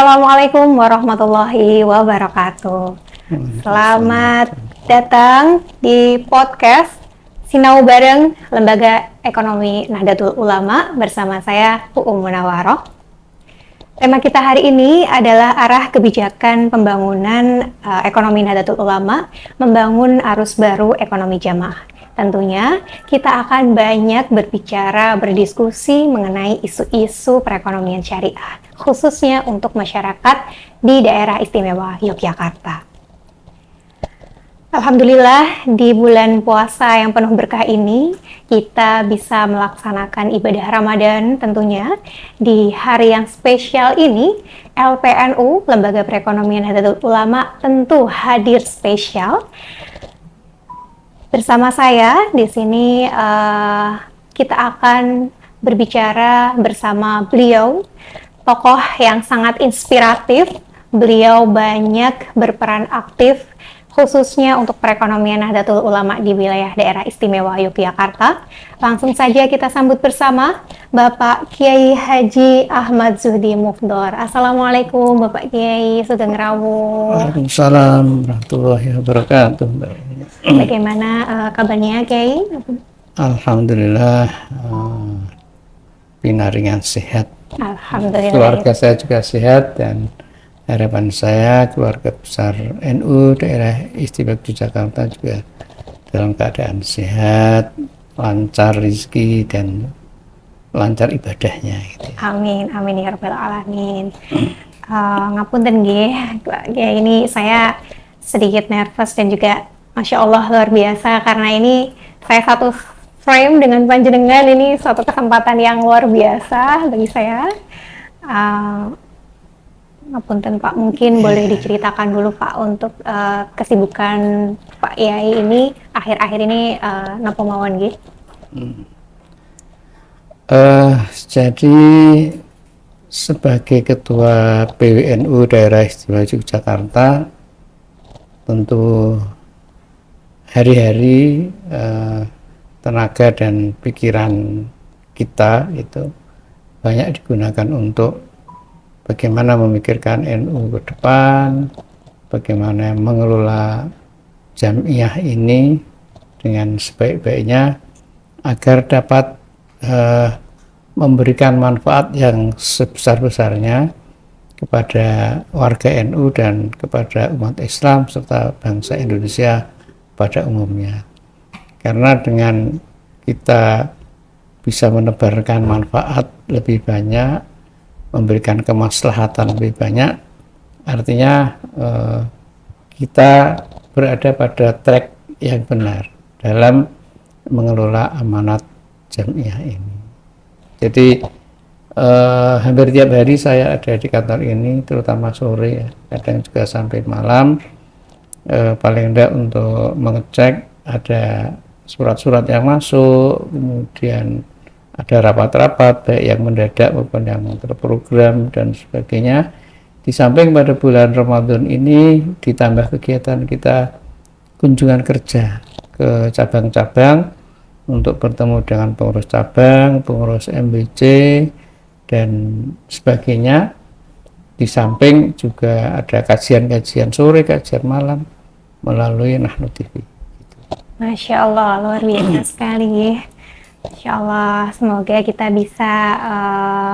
Assalamualaikum warahmatullahi wabarakatuh. Selamat datang di podcast Sinau Bareng Lembaga Ekonomi Nahdlatul Ulama bersama saya Uum Munawaroh. Tema kita hari ini adalah arah kebijakan pembangunan ekonomi Nahdlatul Ulama, membangun arus baru ekonomi jamaah. Tentunya kita akan banyak berbicara, berdiskusi mengenai isu-isu perekonomian syariah, khususnya untuk masyarakat di daerah istimewa Yogyakarta. Alhamdulillah, di bulan puasa yang penuh berkah ini, kita bisa melaksanakan ibadah Ramadan tentunya. Di hari yang spesial ini, LPNU, Lembaga Perekonomian Nahdlatul Ulama, tentu hadir spesial. Bersama saya di sini kita akan berbicara bersama beliau, tokoh yang sangat inspiratif. Beliau banyak berperan aktif khususnya untuk perekonomian Nahdlatul Ulama di wilayah daerah istimewa Yogyakarta. Langsung saja kita sambut bersama Bapak Kiai Haji Ahmad Zuhdi Mufdor. Assalamualaikum Bapak Kiai Sugeng Rawuh. Waalaikumsalam warahmatullahi wabarakatuh. Bagaimana kabarnya Kiai? Alhamdulillah, pinaringan sehat. Alhamdulillah. Keluarga saya juga sehat dan harapan saya keluarga besar NU daerah istimewa Yogyakarta juga dalam keadaan sehat, lancar rezeki dan lancar ibadahnya gitu. Amin, amin ya rabbal alamin. Ngapunten nggih, ya ini saya sedikit nervous dan juga Masya Allah luar biasa karena ini saya satu frame dengan panjenengan, ini suatu kesempatan yang luar biasa bagi saya. Ngapunten Pak, mungkin boleh diceritakan dulu Pak untuk kesibukan Pak Yai ini akhir-akhir ini napa mawon nggih? Jadi sebagai ketua PWNU daerah istimewa Yogyakarta, tentu hari-hari tenaga dan pikiran kita itu banyak digunakan untuk bagaimana memikirkan NU ke depan, bagaimana mengelola jamiah ini dengan sebaik-baiknya agar dapat memberikan manfaat yang sebesar-besarnya kepada warga NU dan kepada umat Islam serta bangsa Indonesia pada umumnya. Karena dengan kita bisa menebarkan manfaat lebih banyak, memberikan kemaslahatan lebih banyak, artinya kita berada pada track yang benar dalam mengelola amanat jamiah ini. Jadi hampir tiap hari saya ada di kantor ini, terutama sore, kadang juga sampai malam, paling tidak untuk mengecek ada surat-surat yang masuk, kemudian ada rapat-rapat baik yang mendadak maupun yang terprogram dan sebagainya. Di samping pada bulan Ramadan ini ditambah kegiatan kita kunjungan kerja ke cabang-cabang untuk bertemu dengan pengurus cabang, pengurus MBC dan sebagainya. Di samping juga ada kajian-kajian sore, kajian malam melalui Nahdlatul TV. Masya Allah, luar biasa sekali. Insya Allah, semoga kita bisa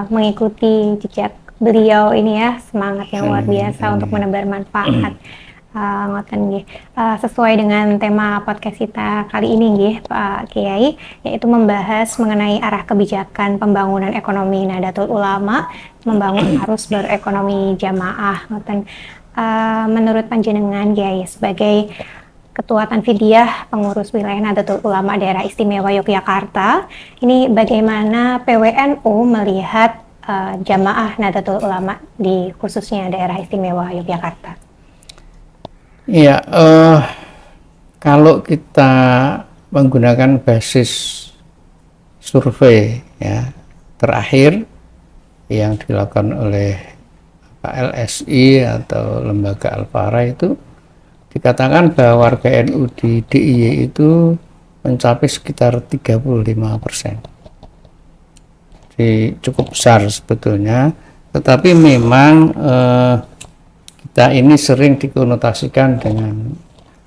mengikuti jejak beliau ini ya, semangat yang luar biasa untuk menebar manfaat. Ngoten nggih. Sesuai dengan tema podcast kita kali ini nggih, Pak Kiai, yaitu membahas mengenai arah kebijakan pembangunan ekonomi Nahdlatul Ulama, membangun arus baru ekonomi jamaah. Ngoten. Menurut panjenengan Kiai sebagai Ketua Tanfidiyah Pengurus Wilayah Nahdlatul Ulama Daerah Istimewa Yogyakarta, ini bagaimana PWNU melihat jamaah Nahdlatul Ulama di khususnya daerah istimewa Yogyakarta? Iya, kalau kita menggunakan basis survei ya terakhir yang dilakukan oleh LSI atau Lembaga Al-Farah itu dikatakan bahwa warga NU di DIY itu mencapai sekitar 35%. Jadi cukup besar sebetulnya Tetapi memang kita ini sering dikonotasikan dengan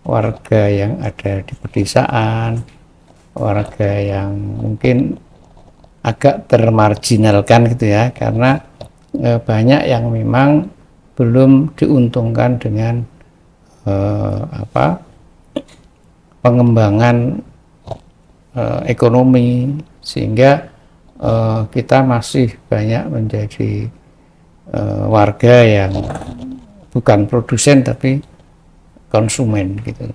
warga yang ada di pedesaan, warga yang mungkin agak termarginalkan gitu ya, karena banyak yang memang belum diuntungkan dengan pengembangan ekonomi, sehingga kita masih banyak menjadi warga yang bukan produsen tapi konsumen gitu.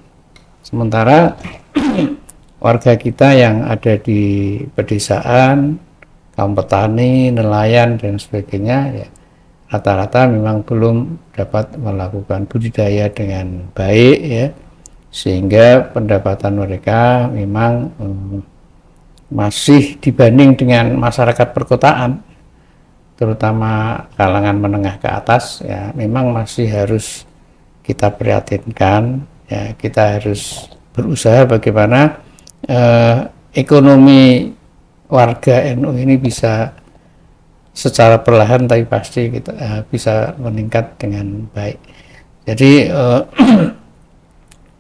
Sementara warga kita yang ada di pedesaan, kaum petani, nelayan dan sebagainya, ya rata-rata memang belum dapat melakukan budidaya dengan baik ya, sehingga pendapatan mereka memang masih dibanding dengan masyarakat perkotaan, terutama kalangan menengah ke atas ya, memang masih harus kita prihatinkan ya. Kita harus berusaha bagaimana ekonomi warga NU ini bisa secara perlahan tapi pasti kita bisa meningkat dengan baik. Jadi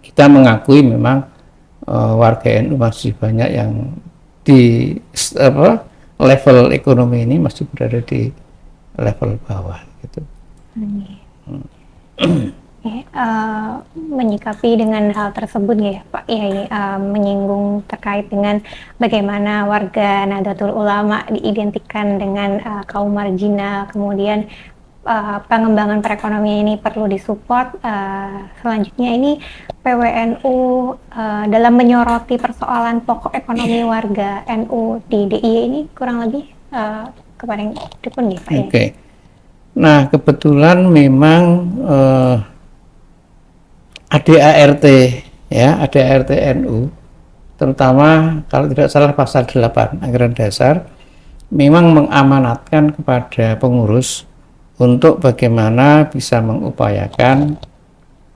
kita mengakui memang warga NU masih banyak yang di level ekonomi ini masih berada di level bawah gitu. Menyikapi dengan hal tersebut ya Pak Yai, menyinggung terkait dengan bagaimana warga Nahdlatul Ulama diidentikan dengan kaum marginal, kemudian pengembangan perekonomian ini perlu disupport. Selanjutnya ini PWNU dalam menyoroti persoalan pokok ekonomi warga NU di DIY ini kurang lebih kepada yang dipun ya Pak ya. Oke. Nah kebetulan memang ADART ya, ADART NU, terutama kalau tidak salah pasal 8 Anggaran Dasar, memang mengamanatkan kepada pengurus untuk bagaimana bisa mengupayakan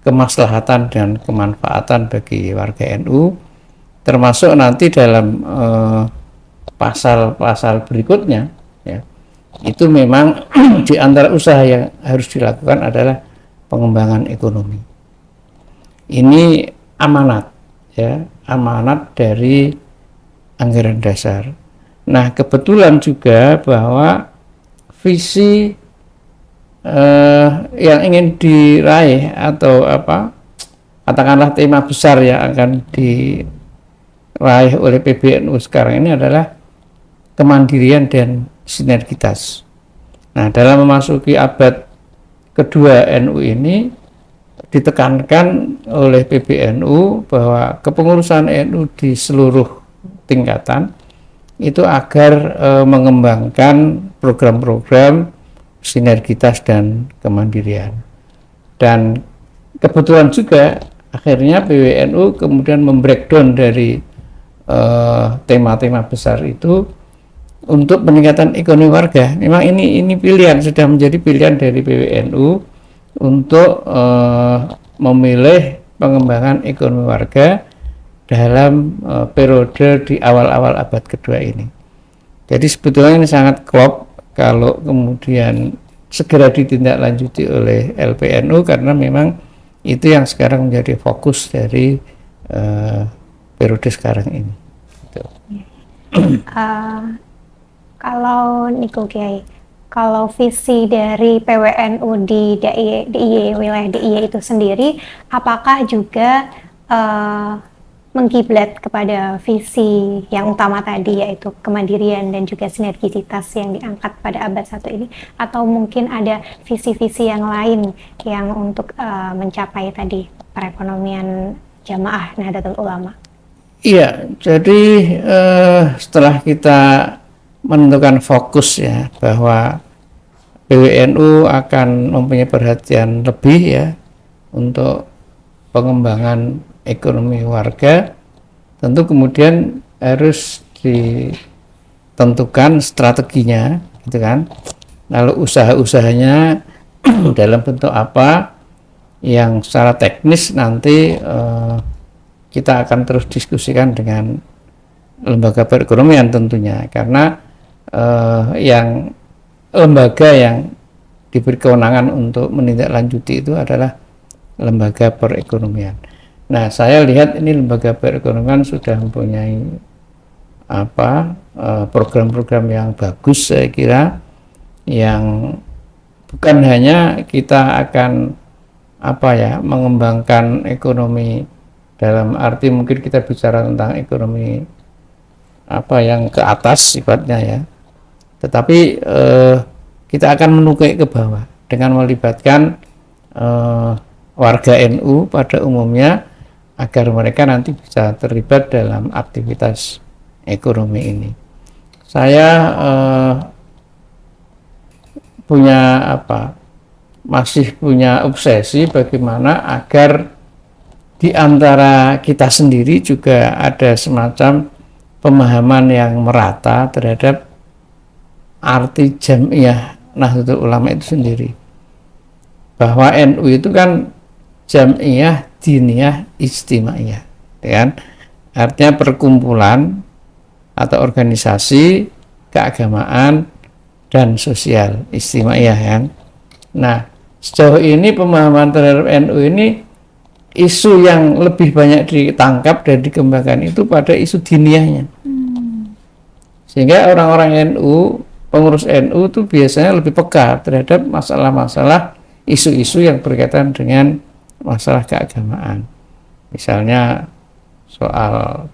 kemaslahatan dan kemanfaatan bagi warga NU, termasuk nanti dalam pasal-pasal berikutnya ya, itu memang di antara usaha yang harus dilakukan adalah pengembangan ekonomi. Ini amanat ya, amanat dari Anggaran Dasar. Nah kebetulan juga bahwa visi yang ingin diraih atau katakanlah tema besar yang akan diraih oleh PBNU sekarang ini adalah kemandirian dan sinergitas. Nah dalam memasuki abad kedua NU ini ditekankan oleh PBNU bahwa kepengurusan NU di seluruh tingkatan itu agar mengembangkan program-program sinergitas dan kemandirian. Dan kebetulan juga akhirnya PWNU kemudian membreakdown dari tema-tema besar itu untuk peningkatan ekonomi warga. Memang ini pilihan, sudah menjadi pilihan dari PWNU untuk memilih pengembangan ekonomi warga dalam periode di awal-awal abad kedua ini. Jadi sebetulnya ini sangat klop kalau kemudian segera ditindaklanjuti oleh LPNU, karena memang itu yang sekarang menjadi fokus dari periode sekarang ini. Gitu. Kalau Niko Kiai, kalau visi dari PWNU di DIY wilayah DIY itu sendiri, apakah juga mengkiblat kepada visi yang utama tadi, yaitu kemandirian dan juga sinergisitas yang diangkat pada abad 1 ini, atau mungkin ada visi-visi yang lain yang untuk mencapai tadi perekonomian jamaah Nahdlatul Ulama? Iya, jadi setelah kita menentukan fokus ya, bahwa PWNU akan mempunyai perhatian lebih ya untuk pengembangan ekonomi warga, tentu kemudian harus ditentukan strateginya gitu kan. Lalu usaha-usahanya dalam bentuk apa yang secara teknis nanti kita akan terus diskusikan dengan lembaga perekonomian tentunya, karena yang lembaga yang diberi kewenangan untuk menindaklanjuti itu adalah lembaga perekonomian. Nah, saya lihat ini lembaga perekonomian sudah mempunyai program-program yang bagus, saya kira, yang bukan hanya kita akan mengembangkan ekonomi dalam arti mungkin kita bicara tentang ekonomi yang ke atas sifatnya ya, tetapi kita akan menukik ke bawah dengan melibatkan warga NU pada umumnya agar mereka nanti bisa terlibat dalam aktivitas ekonomi ini. Saya masih punya obsesi bagaimana agar di antara kita sendiri juga ada semacam pemahaman yang merata terhadap arti Jam'iyah Nahdlatul Ulama itu sendiri, bahwa NU itu kan Jam'iyah Diniyah Ijtimaiyah, kan? Artinya perkumpulan atau organisasi keagamaan dan sosial istimaiyah, kan? Nah, sejauh ini pemahaman terhadap NU ini, isu yang lebih banyak ditangkap dan dikembangkan itu pada isu diniyahnya. Sehingga orang-orang NU, pengurus NU itu biasanya lebih peka terhadap masalah-masalah isu-isu yang berkaitan dengan masalah keagamaan. Misalnya soal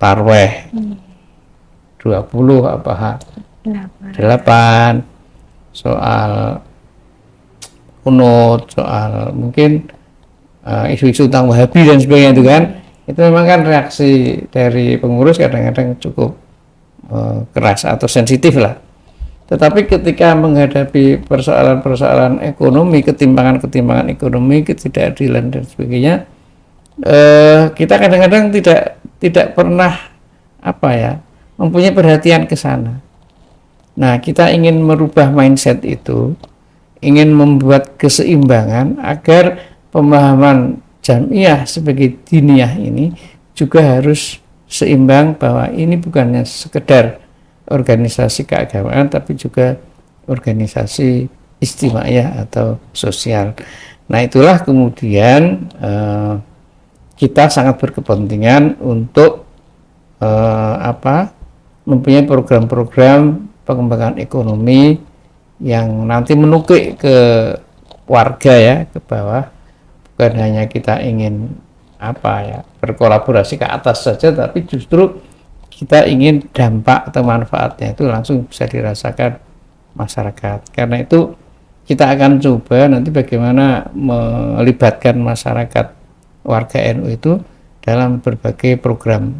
tarweh 20 8, soal kunut, soal mungkin isu-isu tentang Wahabi dan sebagainya itu kan, itu memang kan reaksi dari pengurus kadang-kadang cukup keras atau sensitif lah. Tetapi ketika menghadapi persoalan-persoalan ekonomi, ketimpangan-ketimpangan ekonomi, ketidakadilan dan sebagainya, kita kadang-kadang tidak pernah mempunyai perhatian ke sana. Nah, kita ingin merubah mindset itu, ingin membuat keseimbangan agar pemahaman Jam'iyah sebagai diniyah ini juga harus seimbang, bahwa ini bukannya sekedar organisasi keagamaan tapi juga organisasi istimaiyah atau sosial. Nah, itulah kemudian kita sangat berkepentingan untuk mempunyai program-program pengembangan ekonomi yang nanti menukik ke warga ya, ke bawah. Bukan hanya kita ingin berkolaborasi ke atas saja, tapi justru kita ingin dampak atau manfaatnya itu langsung bisa dirasakan masyarakat. Karena itu kita akan coba nanti bagaimana melibatkan masyarakat warga NU itu dalam berbagai program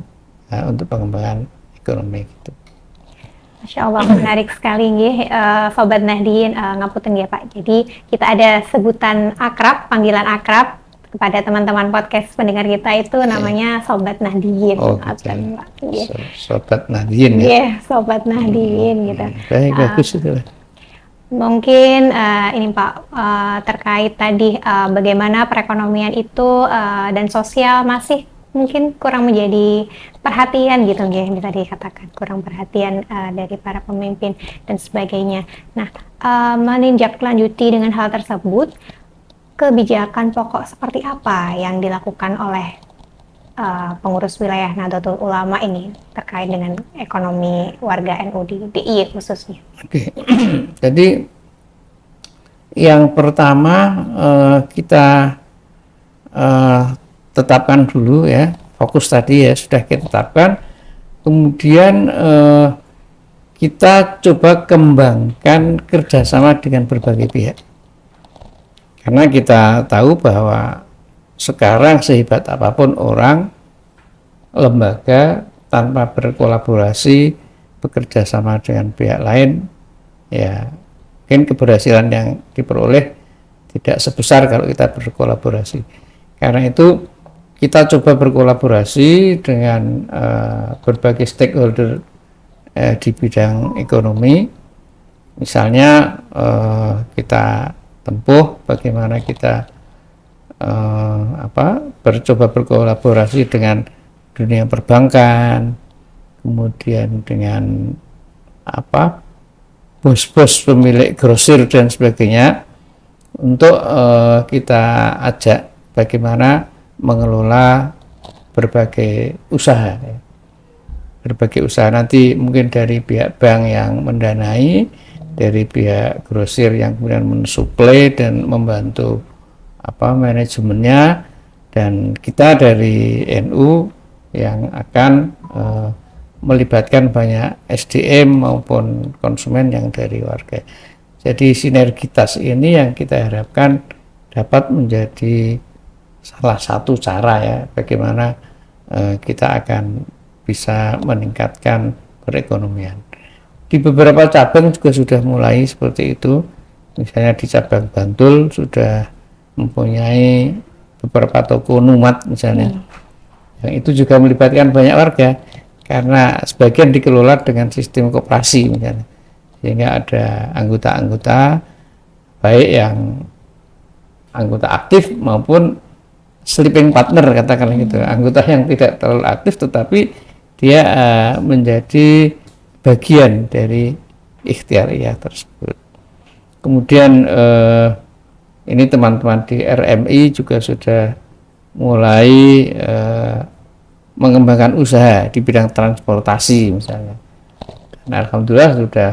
untuk pengembangan ekonomi gitu. Masya Allah, menarik sekali Sobat Nahdien, ngapunten ya Pak. Jadi kita ada sebutan akrab, panggilan akrab kepada teman-teman podcast pendengar kita itu namanya Sobat Nahdien. Oh, Sobat Nahdien ya? Iya, Sobat Nahdien gitu. Baik, bagus itu. Mungkin ini Pak, terkait tadi bagaimana perekonomian itu dan sosial masih mungkin kurang menjadi perhatian gitu ya, bisa dikatakan kurang perhatian dari para pemimpin dan sebagainya. Nah, menindaklanjuti dengan hal tersebut, kebijakan pokok seperti apa yang dilakukan oleh pengurus wilayah Nahdlatul Ulama ini terkait dengan ekonomi warga NU di DIY khususnya? Oke, jadi yang pertama kita tetapkan dulu ya, fokus tadi ya sudah kita tetapkan, kemudian kita coba kembangkan kerjasama dengan berbagai pihak. Karena kita tahu bahwa sekarang sehebat apapun orang, lembaga tanpa berkolaborasi, bekerja sama dengan pihak lain, ya mungkin keberhasilan yang diperoleh tidak sebesar kalau kita berkolaborasi. Karena itu kita coba berkolaborasi dengan berbagai stakeholder di bidang ekonomi. Misalnya kita tempuh bagaimana kita coba berkolaborasi dengan dunia perbankan, kemudian dengan bos-bos pemilik grosir dan sebagainya untuk kita ajak bagaimana mengelola berbagai usaha ya. Berbagai usaha nanti mungkin dari pihak bank yang mendanai, dari pihak grosir yang kemudian mensuplai dan membantu manajemennya, dan kita dari NU yang akan melibatkan banyak SDM maupun konsumen yang dari warga. Jadi sinergitas ini yang kita harapkan dapat menjadi salah satu cara ya bagaimana kita akan bisa meningkatkan perekonomian. Di beberapa cabang juga sudah mulai seperti itu. Misalnya di cabang Bantul sudah mempunyai beberapa toko Numat misalnya. Yang itu juga melibatkan banyak warga karena sebagian dikelola dengan sistem koperasi misalnya. Sehingga ada anggota-anggota baik yang anggota aktif maupun sleeping partner katakanlah gitu. Anggota yang tidak terlalu aktif tetapi dia menjadi bagian dari ikhtiariyah tersebut. Kemudian ini teman-teman di RMI juga sudah mulai mengembangkan usaha di bidang transportasi misalnya. Dan alhamdulillah sudah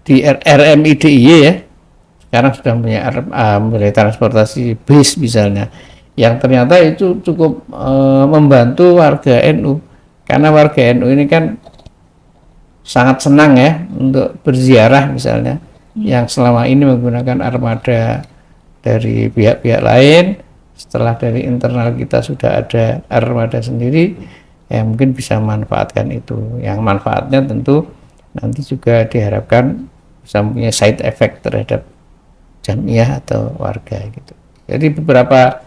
di RMI DIY ya, sekarang sudah punya transportasi bis misalnya, yang ternyata itu cukup membantu warga NU, karena warga NU ini kan sangat senang ya untuk berziarah misalnya, yang selama ini menggunakan armada dari pihak-pihak lain. Setelah dari internal kita sudah ada armada sendiri, ya mungkin bisa manfaatkan itu. Yang manfaatnya tentu nanti juga diharapkan bisa punya side effect terhadap jamiah atau warga gitu. Jadi beberapa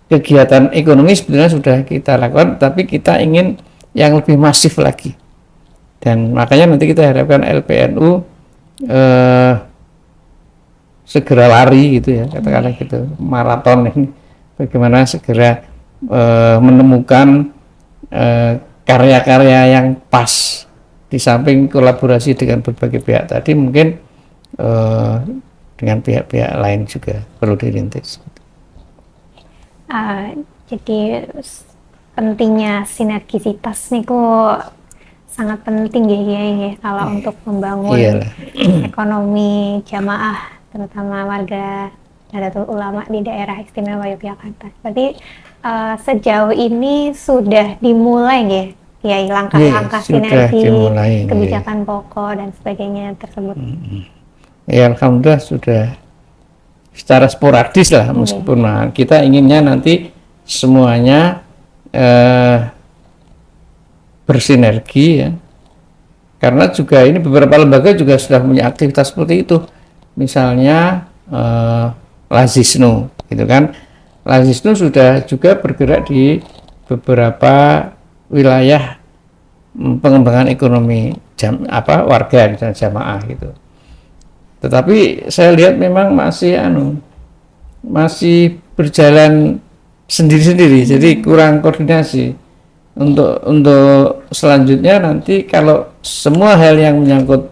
kegiatan ekonomi sebenarnya sudah kita lakukan, tapi kita ingin yang lebih masif lagi. Dan makanya nanti kita harapkan LPNU segera lari gitu ya, katakanlah gitu, maraton ini, bagaimana segera menemukan karya-karya yang pas, di samping kolaborasi dengan berbagai pihak tadi, mungkin dengan pihak-pihak lain juga perlu dirintis. Jadi pentingnya sinergisitas nih kok sangat penting ya kalau untuk membangun ekonomi jamaah, terutama warga Nahdlatul Ulama di daerah istimewa Yogyakarta. Berarti sejauh ini sudah dimulai ya langkah-langkah sinergi kebijakan pokok dan sebagainya tersebut. Ya alhamdulillah sudah secara sporadis lah, meskipun kita inginnya nanti semuanya bersinergi ya, karena juga ini beberapa lembaga juga sudah punya aktivitas seperti itu, misalnya Lazisnu gitu kan. Lazisnu sudah juga bergerak di beberapa wilayah pengembangan ekonomi warga dan jamaah gitu. Tetapi saya lihat memang masih berjalan sendiri-sendiri, jadi kurang koordinasi. Untuk selanjutnya nanti kalau semua hal yang menyangkut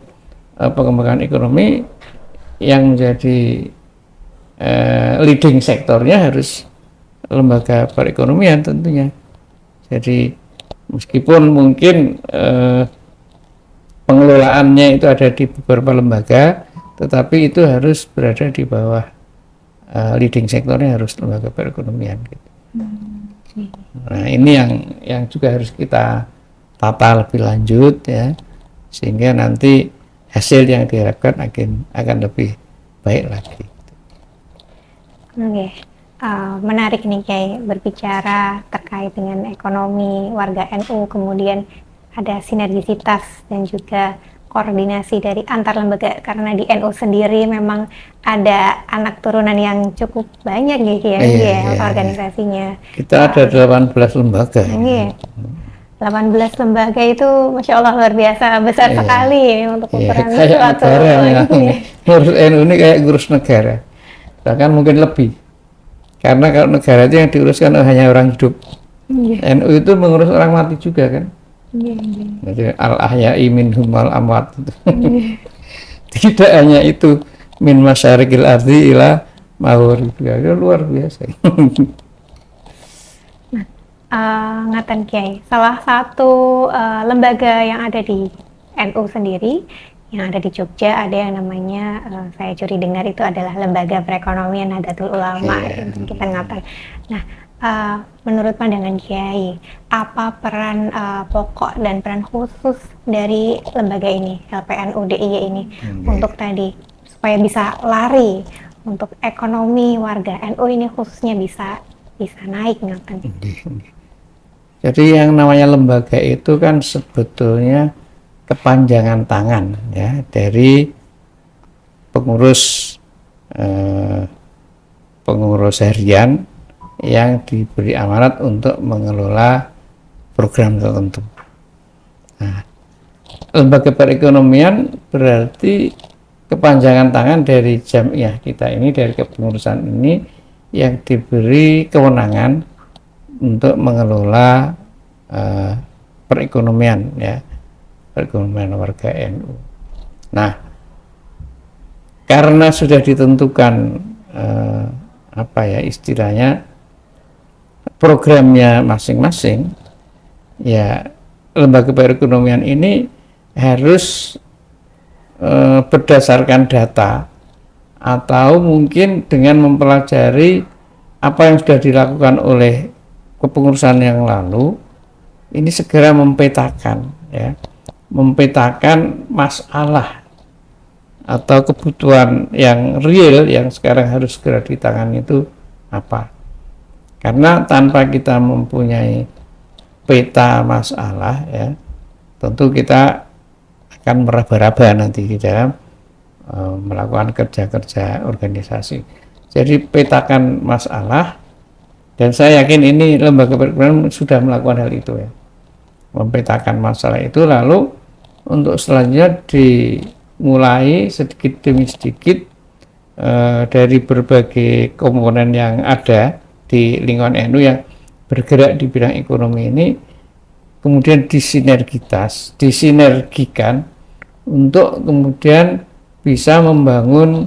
pengembangan ekonomi, yang menjadi leading sektornya harus lembaga perekonomian tentunya. Jadi meskipun mungkin pengelolaannya itu ada di beberapa lembaga, tetapi itu harus berada di bawah leading sektornya harus lembaga perekonomian gitu. Nah ini yang juga harus kita tata lebih lanjut ya, sehingga nanti hasil yang diharapkan akan lebih baik lagi. Oke. Menarik nih Kiai berbicara terkait dengan ekonomi warga NU, kemudian ada sinergisitas dan juga koordinasi dari antar lembaga, karena di NU sendiri memang ada anak turunan yang cukup banyak organisasinya. Kita ada 18 lembaga. 18 lembaga itu Masya Allah luar biasa besar sekali untuk ukuran suatu ngurus NU ini kayak ngurus negara, bahkan mungkin lebih, karena kalau negara itu yang diuruskan hanya orang hidup. NU itu mengurus orang mati juga kan. Jadi al-ahya'i minhum wal amwat. Iya. Tidak hanya itu, min masyarikil ardi ila maghribiha, itu luar biasa. Ngaten Kiai, salah satu lembaga yang ada di NU sendiri, yang ada di Jogja, ada yang namanya, saya curi dengar itu adalah Lembaga Perekonomian Nahdlatul Ulama, Iya. kita ngaten. Nah, menurut pandangan Kiai, apa peran pokok dan peran khusus dari lembaga ini, LPNU DIY ini, untuk tadi supaya bisa lari, untuk ekonomi warga NU ini khususnya bisa naik ngaten. Jadi yang namanya lembaga itu kan sebetulnya kepanjangan tangan ya dari pengurus pengurus harian yang diberi amanat untuk mengelola program tertentu. Nah, lembaga perekonomian berarti kepanjangan tangan dari jamiah kita ini, dari kepengurusan ini, yang diberi kewenangan untuk mengelola perekonomian ya, perekonomian warga NU. Nah, karena sudah ditentukan apa ya istilahnya programnya masing-masing, ya lembaga perekonomian ini harus berdasarkan data atau mungkin dengan mempelajari apa yang sudah dilakukan oleh kepengurusan yang lalu, ini segera mempetakan ya, mempetakan masalah atau kebutuhan yang real yang sekarang harus segera ditangani itu apa. Karena tanpa kita mempunyai peta masalah ya, tentu kita akan meraba-raba nanti di dalam melakukan kerja-kerja organisasi. Jadi petakan masalah, dan saya yakin ini lembaga perekonomian sudah melakukan hal itu ya, mempetakan masalah itu, lalu untuk selanjutnya dimulai sedikit demi sedikit dari berbagai komponen yang ada di lingkungan NU yang bergerak di bidang ekonomi ini, kemudian disinergikan untuk kemudian bisa membangun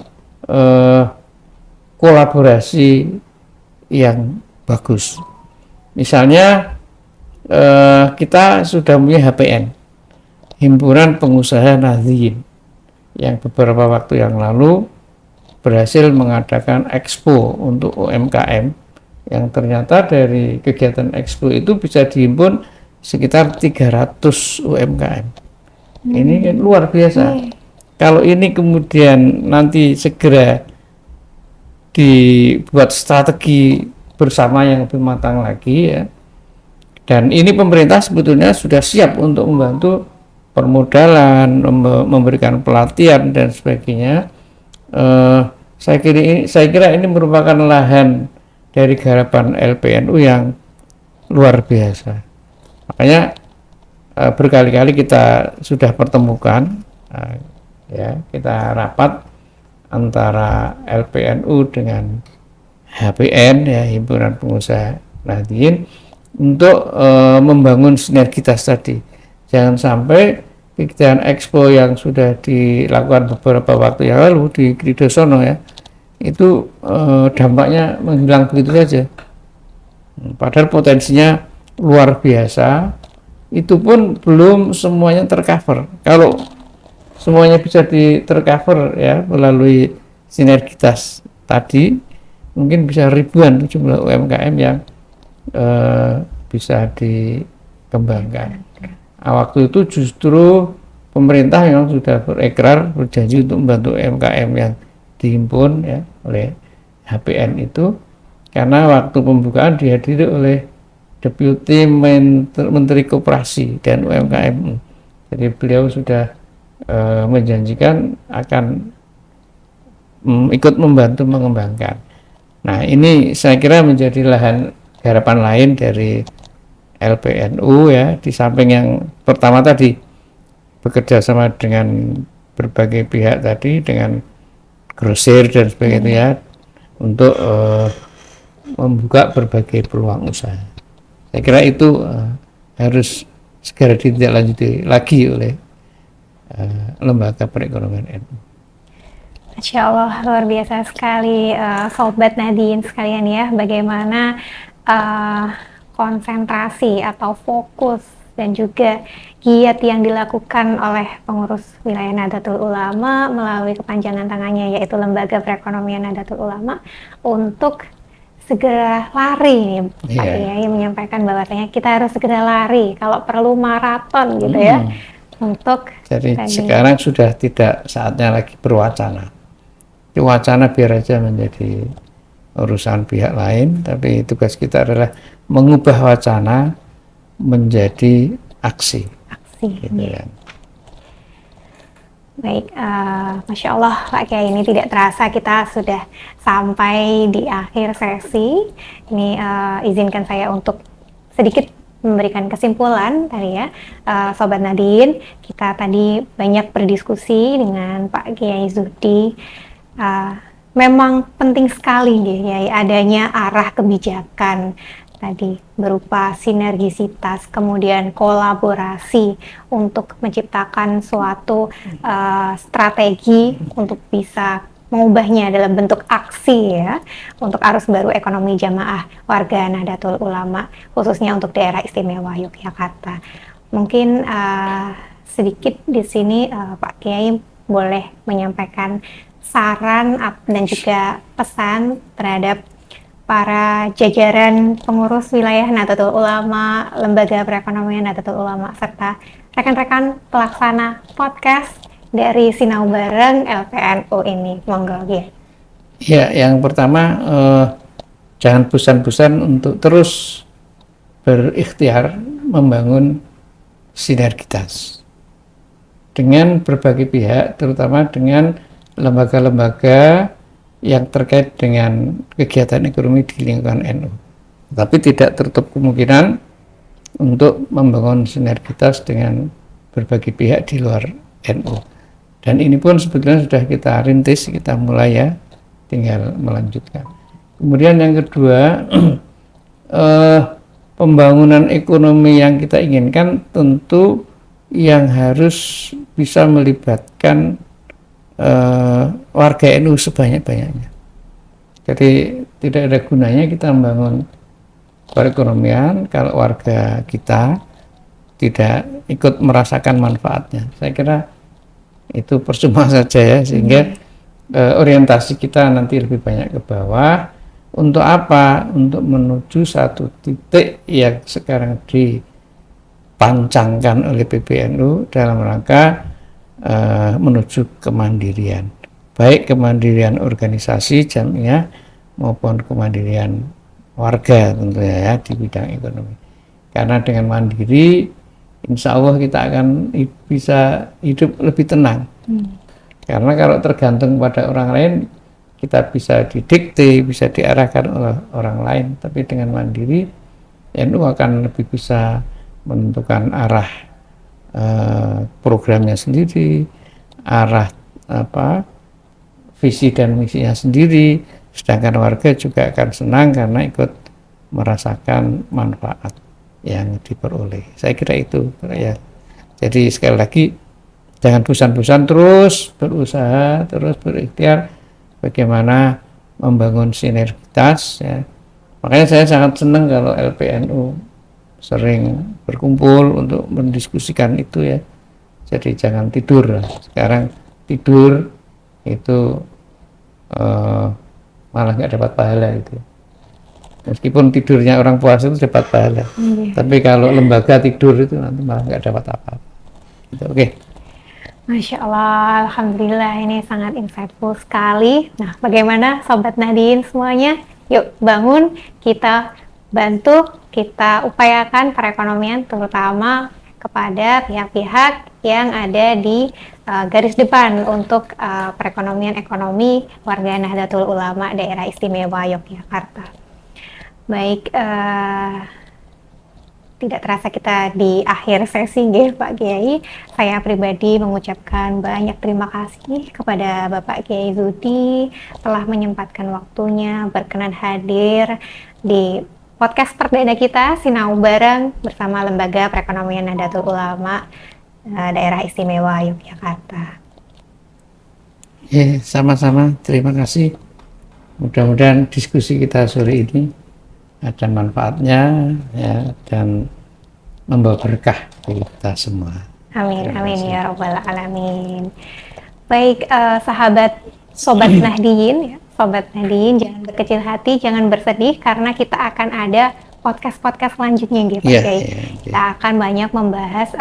kolaborasi yang bagus. Misalnya kita sudah punya HPN, Himpunan Pengusaha Nahdliyin, yang beberapa waktu yang lalu berhasil mengadakan expo untuk UMKM, yang ternyata dari kegiatan expo itu bisa dihimpun sekitar 300 UMKM. Ini kan luar biasa. Kalau ini kemudian nanti segera dibuat strategi bersama yang lebih matang lagi ya, dan ini pemerintah sebetulnya sudah siap untuk membantu permodalan, memberikan pelatihan dan sebagainya. Saya kira ini merupakan lahan dari garapan LPNU yang luar biasa. Makanya berkali-kali kita sudah pertemukan, ya, kita rapat antara LPNU dengan HPN ya, Himpunan Pengusaha Nahdliyin, untuk membangun sinergitas tadi. Jangan sampai kegiatan expo yang sudah dilakukan beberapa waktu yang lalu di Kridosono ya, itu dampaknya menghilang begitu saja. Padahal potensinya luar biasa, itu pun belum semuanya tercover. Kalau semuanya bisa tercover ya melalui sinergitas tadi, mungkin bisa ribuan jumlah UMKM yang bisa dikembangkan. Nah, waktu itu justru pemerintah yang sudah berjanji untuk membantu UMKM yang dihimpun ya oleh HPN itu, karena waktu pembukaan dihadiri oleh Deputi Menteri Koperasi dan UMKM. Jadi beliau sudah menjanjikan akan ikut membantu mengembangkan. Nah, ini saya kira menjadi lahan garapan lain dari LPNU ya, di samping yang pertama tadi bekerja sama dengan berbagai pihak tadi, dengan grosir dan sebagainya ya, untuk membuka berbagai peluang usaha. Saya kira itu harus segera ditindaklanjuti lagi oleh lembaga perekonomian NU. Masya Allah, luar biasa sekali Sobat Nadine sekalian ya, bagaimana konsentrasi atau fokus dan juga giat yang dilakukan oleh pengurus wilayah Nahdlatul Ulama melalui kepanjangan tangannya yaitu Lembaga Perekonomian Nahdlatul Ulama untuk segera lari nih Pak Kiai menyampaikan bahwasanya kita harus segera lari, kalau perlu maraton gitu ya. Untuk jadi sekarang sudah tidak saatnya lagi berwacana. Wacana biar aja menjadi urusan pihak lain, tapi tugas kita adalah mengubah wacana menjadi aksi. Gitu ya. Baik, Masya Allah Pak Kiai, ini tidak terasa kita sudah sampai di akhir sesi. Ini izinkan saya untuk sedikit memberikan kesimpulan tadi ya, Sobat Nadine. Kita tadi banyak berdiskusi dengan Pak Kiai Zuhdi. Memang penting sekali ya adanya arah kebijakan tadi berupa sinergisitas, kemudian kolaborasi untuk menciptakan suatu strategi untuk bisa mengubahnya dalam bentuk aksi ya untuk arus baru ekonomi jamaah warga Nahdlatul Ulama khususnya untuk daerah istimewa Yogyakarta. Mungkin sedikit di sini Pak Kiai boleh menyampaikan saran dan juga pesan terhadap para jajaran pengurus wilayah Nahdlatul Ulama, Lembaga Perekonomian Nahdlatul Ulama, serta rekan-rekan pelaksana podcast dari Sinau Bareng LPNU ini. Monggo, Kiai. Ya, yang pertama jangan bosan-bosan untuk terus berikhtiar membangun sinergitas dengan berbagai pihak, terutama dengan lembaga-lembaga yang terkait dengan kegiatan ekonomi di lingkungan NU. Tapi tidak tertutup kemungkinan untuk membangun sinergitas dengan berbagai pihak di luar NU. Dan ini pun sebetulnya sudah kita rintis, kita mulai ya, tinggal melanjutkan. Kemudian yang kedua, pembangunan ekonomi yang kita inginkan tentu yang harus bisa melibatkan warga NU sebanyak-banyaknya. Jadi tidak ada gunanya kita membangun perekonomian kalau warga kita tidak ikut merasakan manfaatnya. Saya kira itu percuma saja ya, sehingga orientasi kita nanti lebih banyak ke bawah. Untuk apa? Untuk menuju satu titik yang sekarang dipancangkan oleh PBNU dalam rangka menuju kemandirian, baik kemandirian organisasi jamiah maupun kemandirian warga tentunya ya di bidang ekonomi. Karena dengan mandiri, insya Allah kita akan bisa hidup lebih tenang. Karena kalau tergantung pada orang lain, kita bisa didikte, bisa diarahkan oleh orang lain. Tapi dengan mandiri, NU akan lebih bisa menentukan arah programnya sendiri, arah visi dan misinya sendiri, sedangkan warga juga akan senang karena ikut merasakan manfaat yang diperoleh. Saya kira itu ya. Jadi sekali lagi jangan bosan-bosan, terus berusaha, terus berikhtiar bagaimana membangun sinergitas ya. Makanya saya sangat senang kalau LPNU sering berkumpul untuk mendiskusikan itu ya. Jadi jangan tidur. Sekarang tidur itu malah nggak dapat pahala itu. Meskipun tidurnya orang puasa itu dapat pahala. Tapi kalau lembaga tidur itu nanti malah nggak dapat apa-apa. Gitu. Oke. Masya Allah, Alhamdulillah ini sangat insightful sekali. Nah, bagaimana Sobat Nadine semuanya? Yuk bangun, kita bantu, kita upayakan perekonomian terutama kepada pihak-pihak yang ada di garis depan untuk perekonomian ekonomi warga Nahdlatul Ulama Daerah Istimewa Yogyakarta. Baik, tidak terasa kita di akhir sesi Pak Kiai. Saya pribadi mengucapkan banyak terima kasih kepada Bapak Kiai Zuhdi telah menyempatkan waktunya berkenan hadir di podcast perdana kita, Sinau Bareng bersama Lembaga Perekonomian Nahdlatul Ulama Daerah Istimewa Yogyakarta. Sama-sama, terima kasih. Mudah-mudahan diskusi kita sore ini ada manfaatnya ya, dan membawa berkah bagi kita semua. Amin, amin ya Rabbal Alamin. Baik, Sobat Nahdien, Sobat Nahdien, jangan berkecil hati, jangan bersedih, karena kita akan ada podcast-podcast selanjutnya gitu, Kita akan banyak membahas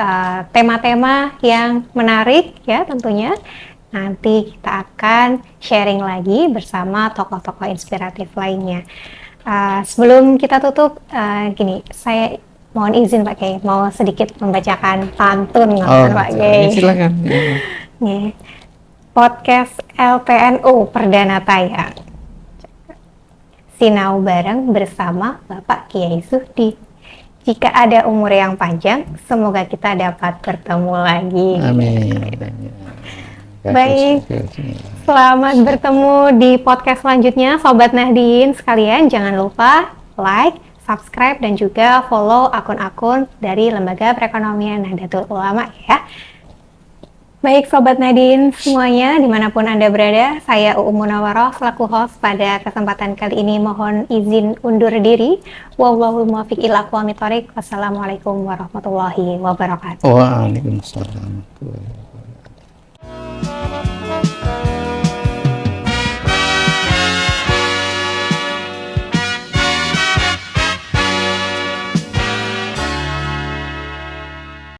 tema-tema yang menarik ya tentunya. Nanti kita akan sharing lagi bersama tokoh-tokoh inspiratif lainnya. Sebelum kita tutup, saya mohon izin Pak Kiai, mau sedikit membacakan pantun, Pak Kiai. Silakan. Podcast LPNU perdana tayang. Sinau bareng bersama Bapak Kiai Zuhdi. Jika ada umur yang panjang, semoga kita dapat bertemu lagi. Amin. Baik, selamat bertemu di podcast selanjutnya, Sobat Nahdien sekalian. Jangan lupa like, subscribe, dan juga follow akun-akun dari Lembaga Perekonomian Nahdlatul Ulama ya. Baik Sobat Nahdien semuanya, dimanapun Anda berada, saya Uum Munawaroh selaku host pada kesempatan kali ini mohon izin undur diri. Wallahul muwaffiq ila aqwamit thoriq. Wassalamualaikum warahmatullahi wabarakatuh. Waalaikumsalam.